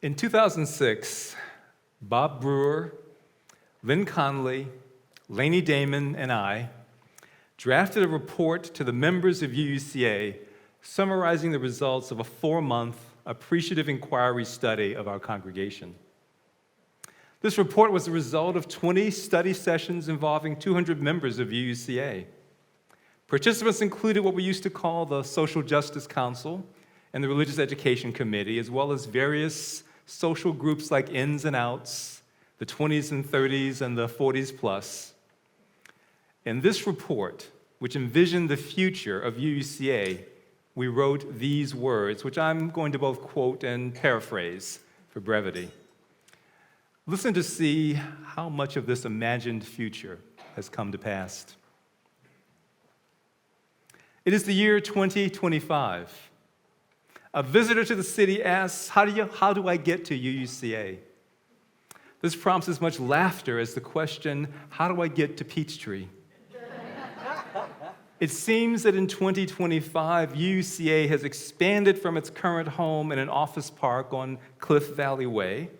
In 2006, Bob Brewer, Lynn Conley, Laney Damon, and I drafted a report to the members of UUCA summarizing the results of a 4-month appreciative inquiry study of our congregation. This report was the result of 20 study sessions involving 200 members of UUCA. Participants included what we used to call the Social Justice Council and the Religious Education Committee, as well as various social groups like Ins and Outs, the 20s and 30s and the 40s plus. In this report, which envisioned the future of UUCA, we wrote these words, which I'm going to both quote and paraphrase for brevity. Listen to see how much of this imagined future has come to pass. It is the year 2025. A visitor to the city asks, how do I get to UUCA? This prompts as much laughter as the question, how do I get to Peachtree? It seems that in 2025, UUCA has expanded from its current home in an office park on Cliff Valley Way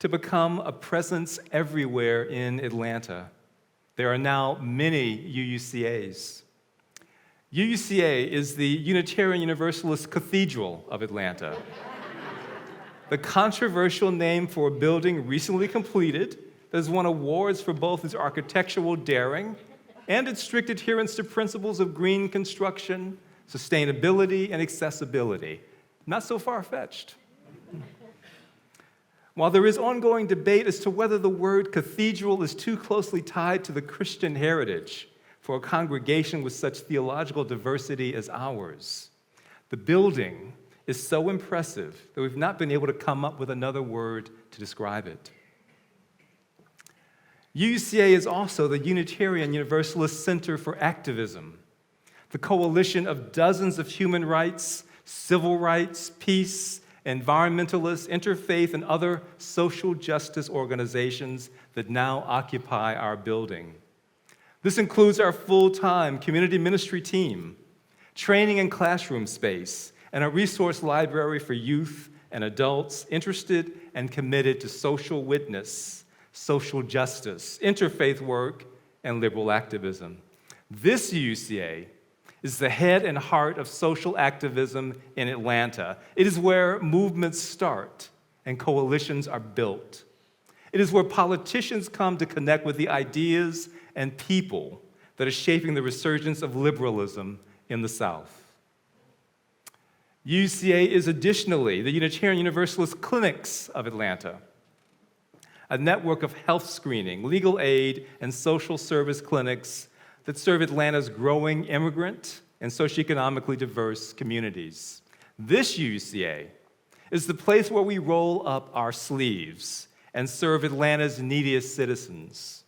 to become a presence everywhere in Atlanta. There are now many UUCAs. UUCA is the Unitarian Universalist Cathedral of Atlanta. The controversial name for a building recently completed that has won awards for both its architectural daring and its strict adherence to principles of green construction, sustainability, and accessibility. Not so far-fetched. While there is ongoing debate as to whether the word cathedral is too closely tied to the Christian heritage for a congregation with such theological diversity as ours, the building is so impressive that we've not been able to come up with another word to describe it. UUCA is also the Unitarian Universalist Center for Activism, the coalition of dozens of human rights, civil rights, peace, environmentalist, interfaith, and other social justice organizations that now occupy our building. This includes our full-time community ministry team, training and classroom space, and a resource library for youth and adults interested and committed to social witness, social justice, interfaith work, and liberal activism. This UUCA is the head and heart of social activism in Atlanta. It is where movements start and coalitions are built. It is where politicians come to connect with the ideas and people that are shaping the resurgence of liberalism in the South. UCA is additionally the Unitarian Universalist Clinics of Atlanta, a network of health screening, legal aid, and social service clinics that serve Atlanta's growing immigrant and socioeconomically diverse communities. This UCA is the place where we roll up our sleeves and serve Atlanta's neediest citizens.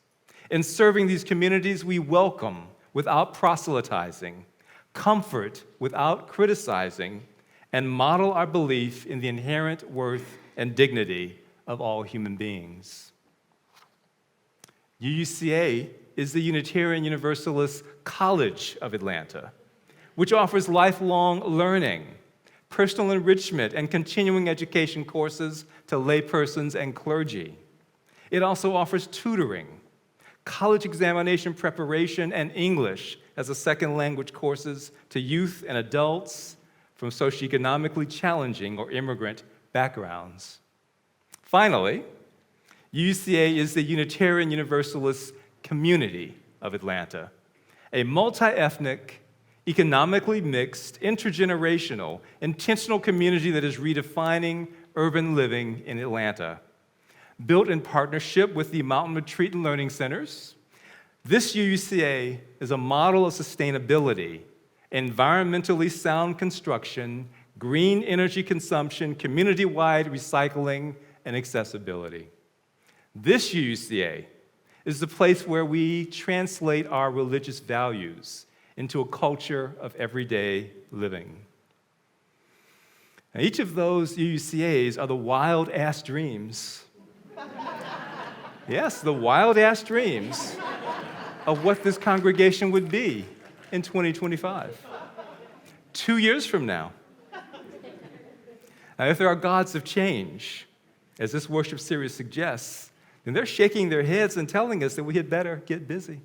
In serving these communities, we welcome without proselytizing, comfort without criticizing, and model our belief in the inherent worth and dignity of all human beings. UUCA is the Unitarian Universalist College of Atlanta, which offers lifelong learning, personal enrichment, and continuing education courses to laypersons and clergy. It also offers tutoring, college examination preparation, and English as a second language courses to youth and adults from socioeconomically challenging or immigrant backgrounds. Finally, UCA is the Unitarian Universalist Community of Atlanta, a multi-ethnic, economically mixed, intergenerational, intentional community that is redefining urban living in Atlanta. Built in partnership with the Mountain Retreat and Learning Centers, this UCA is a model of sustainability, environmentally sound construction, green energy consumption, community-wide recycling, and accessibility. This UCA is the place where we translate our religious values into a culture of everyday living. Now, each of those UCAs are the wild-ass dreams. Yes, the wild-ass dreams of what this congregation would be in 2025, 2 years from now. Now, if there are gods of change, as this worship series suggests, then they're shaking their heads and telling us that we had better get busy.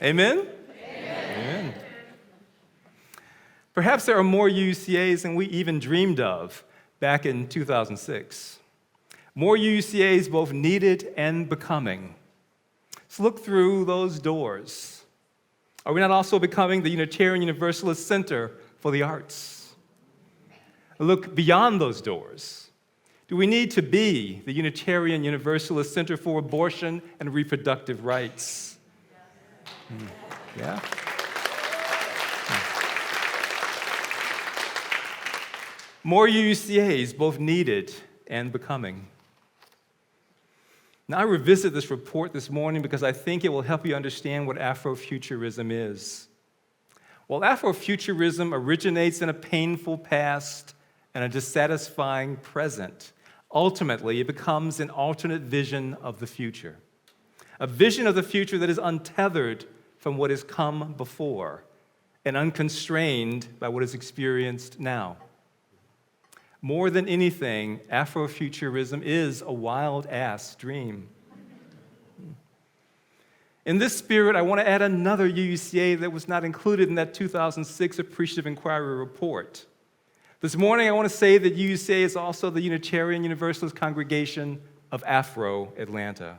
Amen? Amen. Perhaps there are more UCAs than we even dreamed of back in 2006. More UCAs both needed and becoming. Let's look through those doors. Are we not also becoming the Unitarian Universalist Center for the Arts? Look beyond those doors. Do we need to be the Unitarian Universalist Center for Abortion and Reproductive Rights? Yeah? More UCAs, both needed and becoming. Now, I revisit this report this morning because I think it will help you understand what Afro-Futurism is. While Afro-Futurism originates in a painful past and a dissatisfying present, ultimately it becomes an alternate vision of the future. A vision of the future that is untethered from what has come before and unconstrained by what is experienced now. More than anything, Afro-Futurism is a wild-ass dream. In this spirit, I want to add another UUCA that was not included in that 2006 Appreciative Inquiry report. This morning, I want to say that UUCA is also the Unitarian Universalist Congregation of Afro-Atlanta.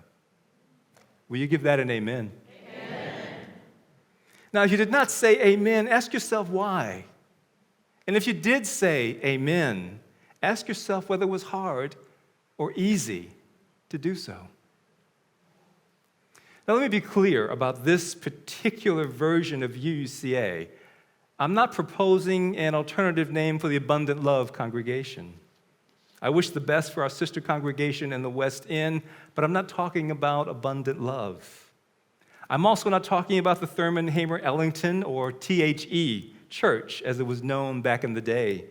Will you give that an amen? Amen. Now, if you did not say amen, ask yourself why. And if you did say amen, ask yourself whether it was hard or easy to do so. Now, let me be clear about this particular version of UUCA. I'm not proposing an alternative name for the Abundant Love congregation. I wish the best for our sister congregation in the West End, but I'm not talking about Abundant Love. I'm also not talking about the Thurman Hamer Ellington or THE Church, as it was known back in the day.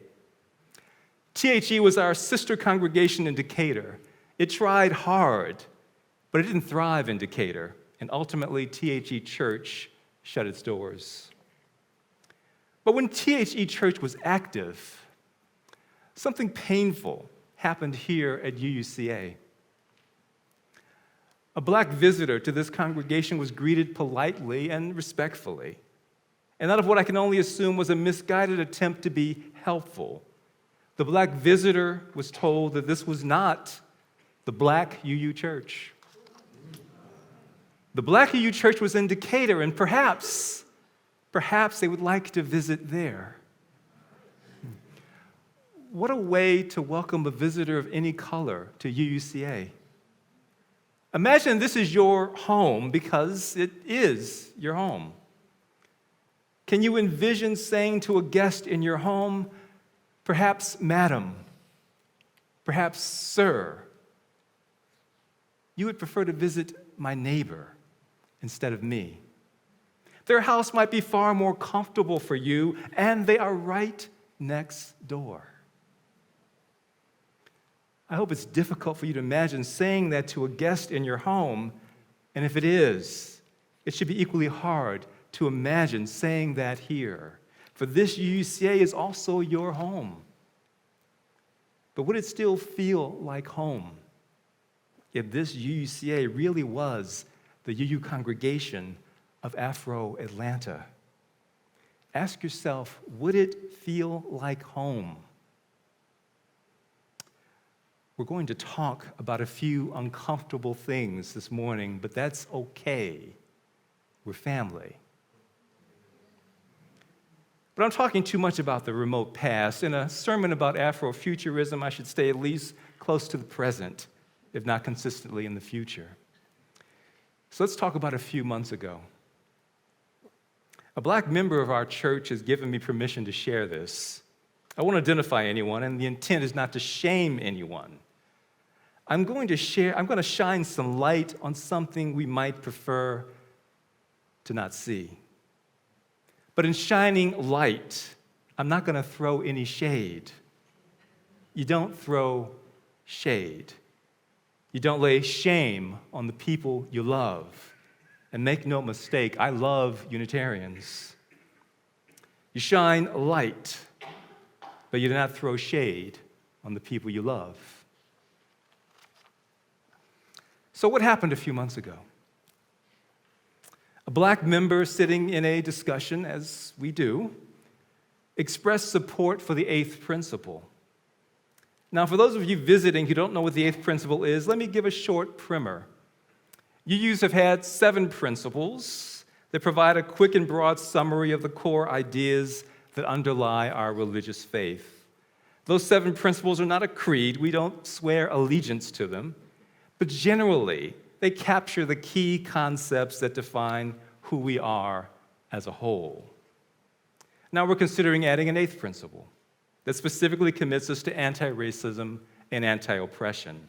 THE was our sister congregation in Decatur. It tried hard, but it didn't thrive in Decatur, and ultimately THE Church shut its doors. But when THE Church was active, something painful happened here at UUCA. A black visitor to this congregation was greeted politely and respectfully, and out of what I can only assume was a misguided attempt to be helpful, the black visitor was told that this was not the black UU Church. The black UU Church was in Decatur, and perhaps they would like to visit there. What a way to welcome a visitor of any color to UUCA. Imagine this is your home, because it is your home. Can you envision saying to a guest in your home, perhaps madam, perhaps sir, you would prefer to visit my neighbor instead of me? Their house might be far more comfortable for you, and they are right next door. I hope it's difficult for you to imagine saying that to a guest in your home, and if it is, it should be equally hard to imagine saying that here. For this UUCA is also your home. But would it still feel like home if this UUCA really was the UU congregation of Afro-Atlanta? Ask yourself, would it feel like home? We're going to talk about a few uncomfortable things this morning, but that's okay. We're family. But I'm talking too much about the remote past. In a sermon about Afro-Futurism, I should stay at least close to the present, if not consistently in the future. So let's talk about a few months ago. A black member of our church has given me permission to share this. I won't identify anyone, and the intent is not to shame anyone. I'm going to shine some light on something we might prefer to not see. But in shining light, I'm not going to throw any shade. You don't throw shade. You don't lay shame on the people you love. And make no mistake, I love Unitarians. You shine light, but you do not throw shade on the people you love. So what happened a few months ago? A black member sitting in a discussion, as we do, expressed support for the eighth principle. Now, for those of you visiting who don't know what the eighth principle is, let me give a short primer. UUs have had 7 principles that provide a quick and broad summary of the core ideas that underlie our religious faith. Those 7 principles are not a creed. We don't swear allegiance to them. But generally, they capture the key concepts that define who we are as a whole. Now we're considering adding an 8th principle that specifically commits us to anti-racism and anti-oppression.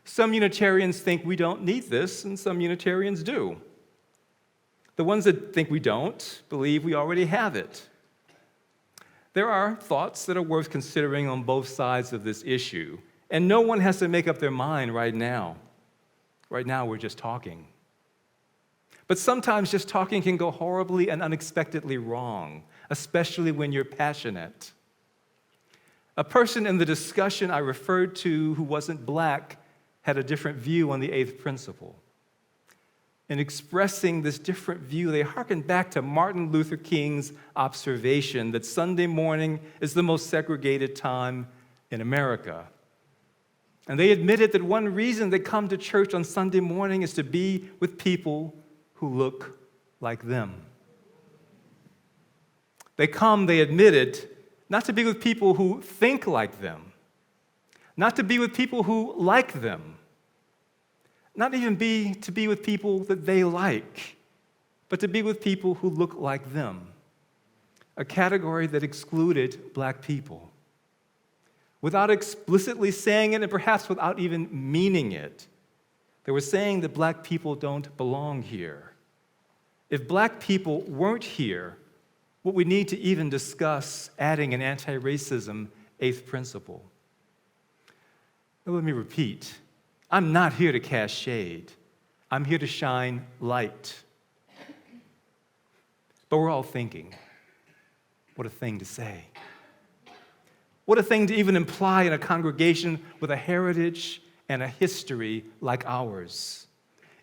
Some Unitarians think we don't need this, and some Unitarians do. The ones that think we don't believe we already have it. There are thoughts that are worth considering on both sides of this issue, and no one has to make up their mind right now. Right now, we're just talking. But sometimes just talking can go horribly and unexpectedly wrong, especially when you're passionate. A person in the discussion I referred to who wasn't black had a different view on the 8th principle. In expressing this different view, they hearkened back to Martin Luther King's observation that Sunday morning is the most segregated time in America. And they admitted that one reason they come to church on Sunday morning is to be with people who look like them. They come, they admitted, not to be with people who think like them, not to be with people who like them, not even to be with people that they like, but to be with people who look like them, a category that excluded black people. Without explicitly saying it, and perhaps without even meaning it, they were saying that black people don't belong here. If black people weren't here, what we need to even discuss adding an anti-racism 8th principle. Now, let me repeat. I'm not here to cast shade. I'm here to shine light. But we're all thinking, what a thing to say. What a thing to even imply in a congregation with a heritage and a history like ours.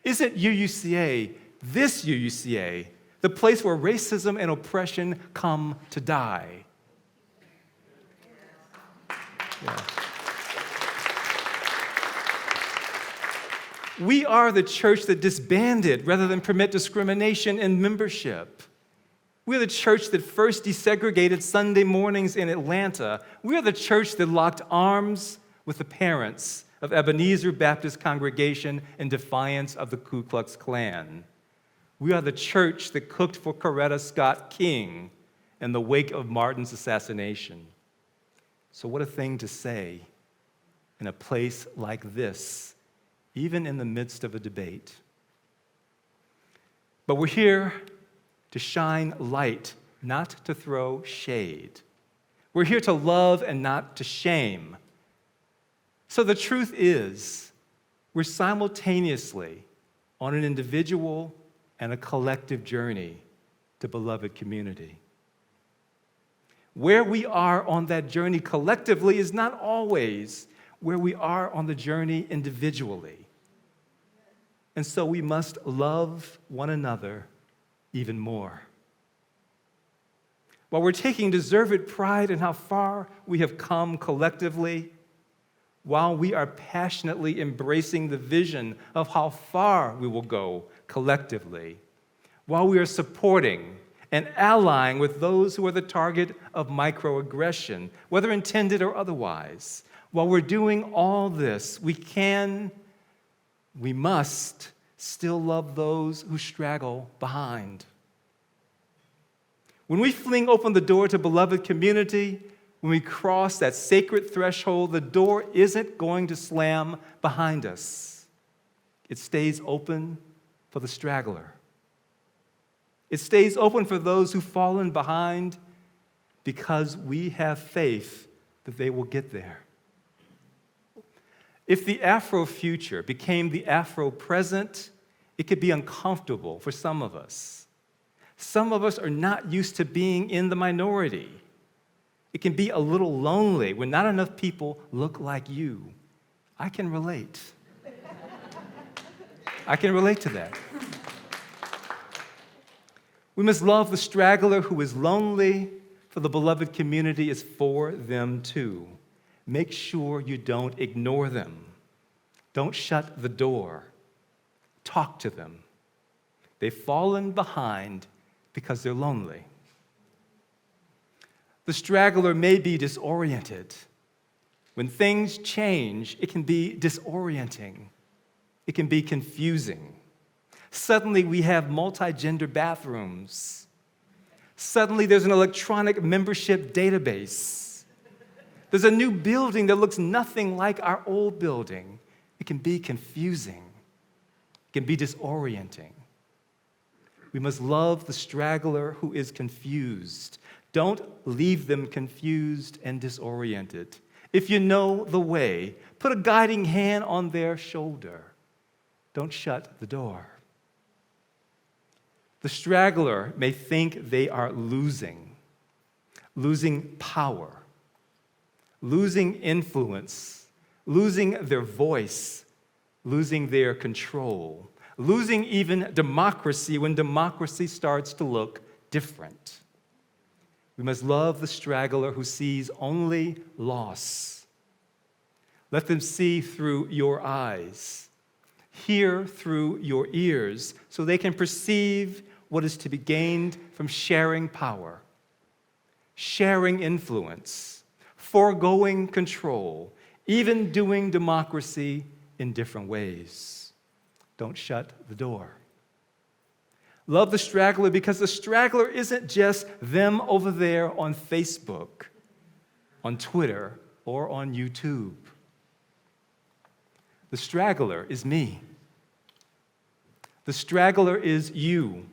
Isn't UUCA, this UUCA, the place where racism and oppression come to die? Yeah. We are the church that disbanded rather than permit discrimination in membership. We're the church that first desegregated Sunday mornings in Atlanta. We are the church that locked arms with the parents of Ebenezer Baptist Congregation in defiance of the Ku Klux Klan. We are the church that cooked for Coretta Scott King in the wake of Martin's assassination. So what a thing to say in a place like this, even in the midst of a debate. But we're here to shine light, not to throw shade. We're here to love and not to shame. So the truth is, we're simultaneously on an individual and a collective journey to beloved community. Where we are on that journey collectively is not always where we are on the journey individually. And so we must love one another even more. While we're taking deserved pride in how far we have come collectively, while we are passionately embracing the vision of how far we will go collectively, while we are supporting and allying with those who are the target of microaggression, whether intended or otherwise, while we're doing all this, we must still love those who straggle behind. When we fling open the door to beloved community, when we cross that sacred threshold, the door isn't going to slam behind us. It stays open for the straggler. It stays open for those who've fallen behind because we have faith that they will get there. If the Afro-future became the Afro-present, it could be uncomfortable for some of us. Some of us are not used to being in the minority. It can be a little lonely when not enough people look like you. I can relate. I can relate to that. We must love the straggler who is lonely, for the beloved community is for them too. Make sure you don't ignore them. Don't shut the door. Talk to them. They've fallen behind because they're lonely. The straggler may be disoriented. When things change, it can be disorienting. It can be confusing. Suddenly, we have multi-gender bathrooms. Suddenly, there's an electronic membership database. There's a new building that looks nothing like our old building. It can be confusing. It can be disorienting. We must love the straggler who is confused. Don't leave them confused and disoriented. If you know the way, put a guiding hand on their shoulder. Don't shut the door. The straggler may think they are losing power, losing influence, losing their voice, losing their control, losing even democracy when democracy starts to look different. We must love the straggler who sees only loss. Let them see through your eyes, hear through your ears, so they can perceive what is to be gained from sharing power, sharing influence, foregoing control, even doing democracy in different ways. Don't shut the door. Love the straggler because the straggler isn't just them over there on Facebook, on Twitter, or on YouTube. The straggler is me. The straggler is you.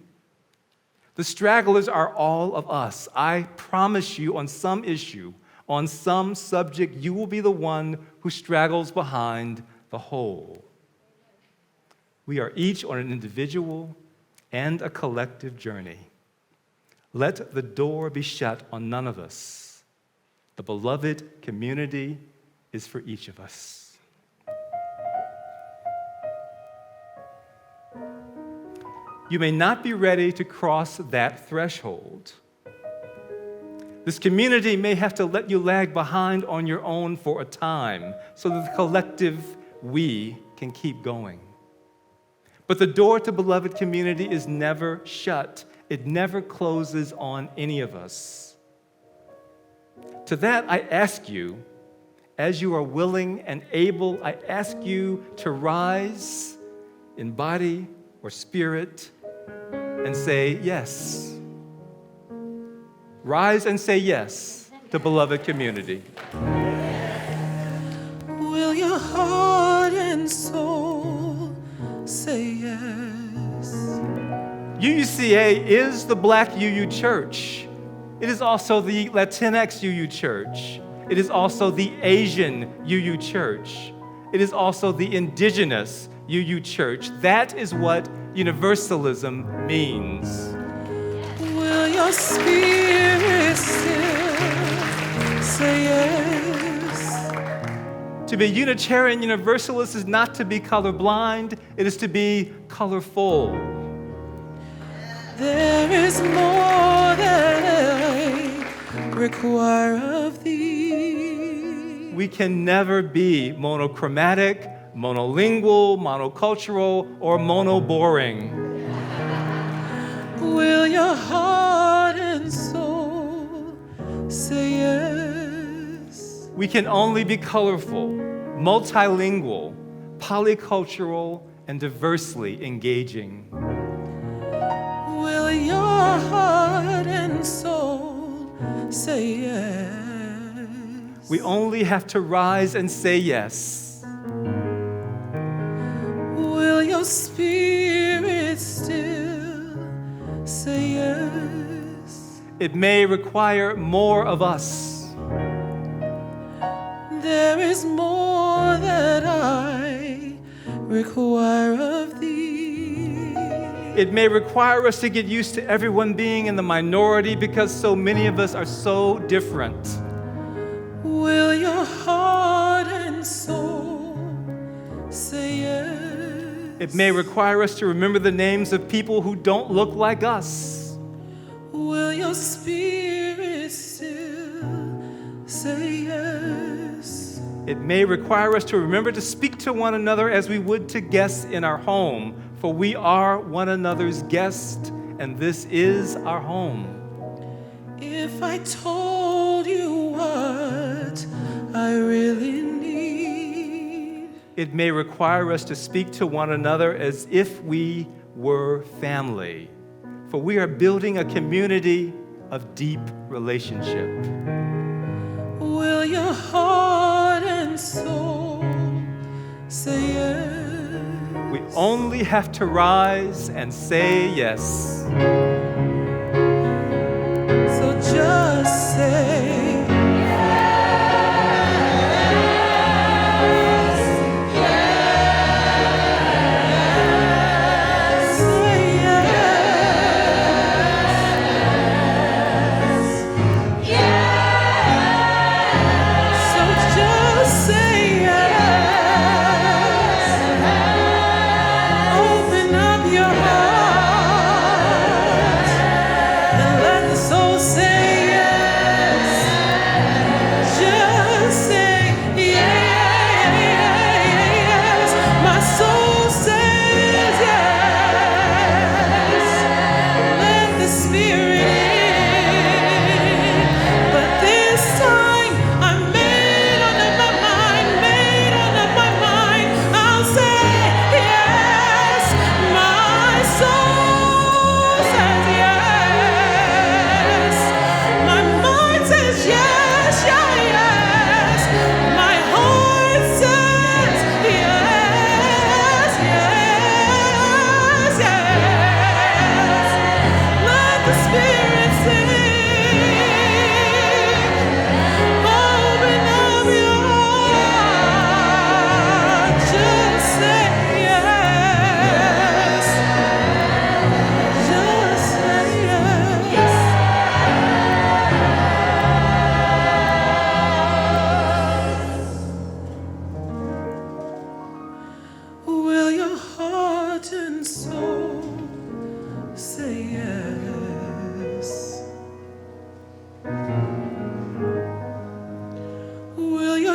The stragglers are all of us. I promise you, on some issue, on some subject, you will be the one who straggles behind the whole. We are each on an individual and a collective journey. Let the door be shut on none of us. The beloved community is for each of us. You may not be ready to cross that threshold. This community may have to let you lag behind on your own for a time so that the collective we can keep going. But the door to beloved community is never shut. It never closes on any of us. To that, I ask you, as you are willing and able, I ask you to rise in body or spirit and say yes. Rise and say yes to beloved community. Will your heart and soul say yes? UUCA is the Black UU Church. It is also the Latinx UU Church. It is also the Asian UU Church. It is also the Indigenous UU Church. That is what universalism means. Will your spirit still say yes? To be Unitarian Universalist is not to be colorblind, it is to be colorful. There is more that I require of thee. We can never be monochromatic, monolingual, monocultural, or mono-boring. Will your heart and soul say yes? We can only be colorful, multilingual, polycultural, and diversely engaging. Will your heart and soul say yes? We only have to rise and say yes. Will your spirit still say yes? It may require more of us. There is more that I require of thee. It may require us to get used to everyone being in the minority because so many of us are so different. It may require us to remember the names of people who don't look like us. Will your spirit still say yes? It may require us to remember to speak to one another as we would to guests in our home, for we are one another's guest, and this is our home. If I told you what I really need, It may require us to speak to one another as if we were family, for we are building a community of deep relationship. will your heart and soul say yes? We only have to rise and say yes. So just say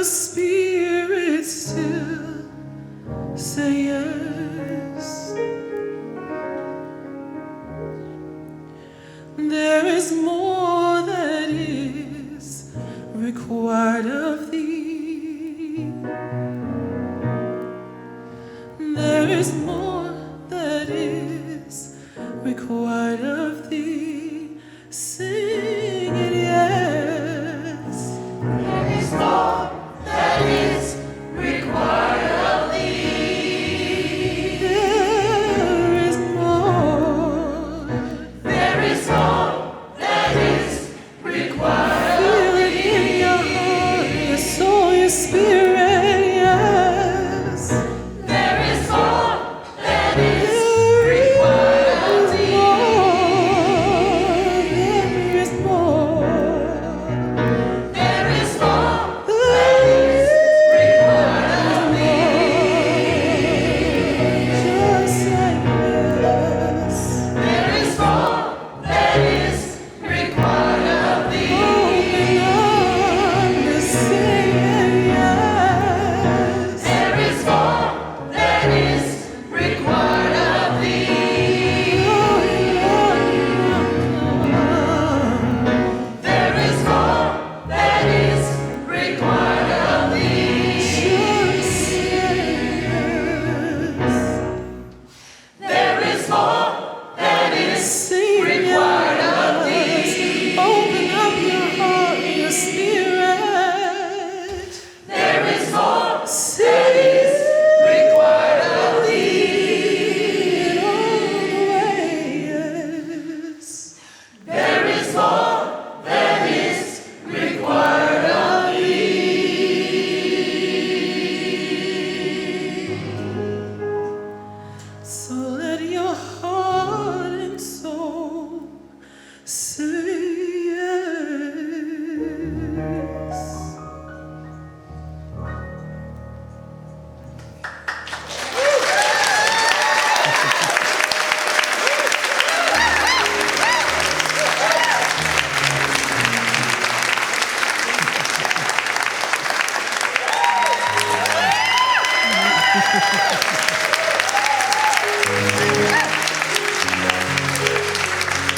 spirit still say yes? There is more that is required of thee. There is more that is required of thee. Sing it, yes. There is more that is required of thee. There is more. There is more that is required of Feel it in your heart, your soul, your spirit, yes. There is more that is required of thee.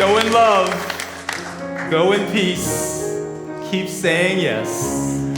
Go in love. Go in peace. Keep saying yes.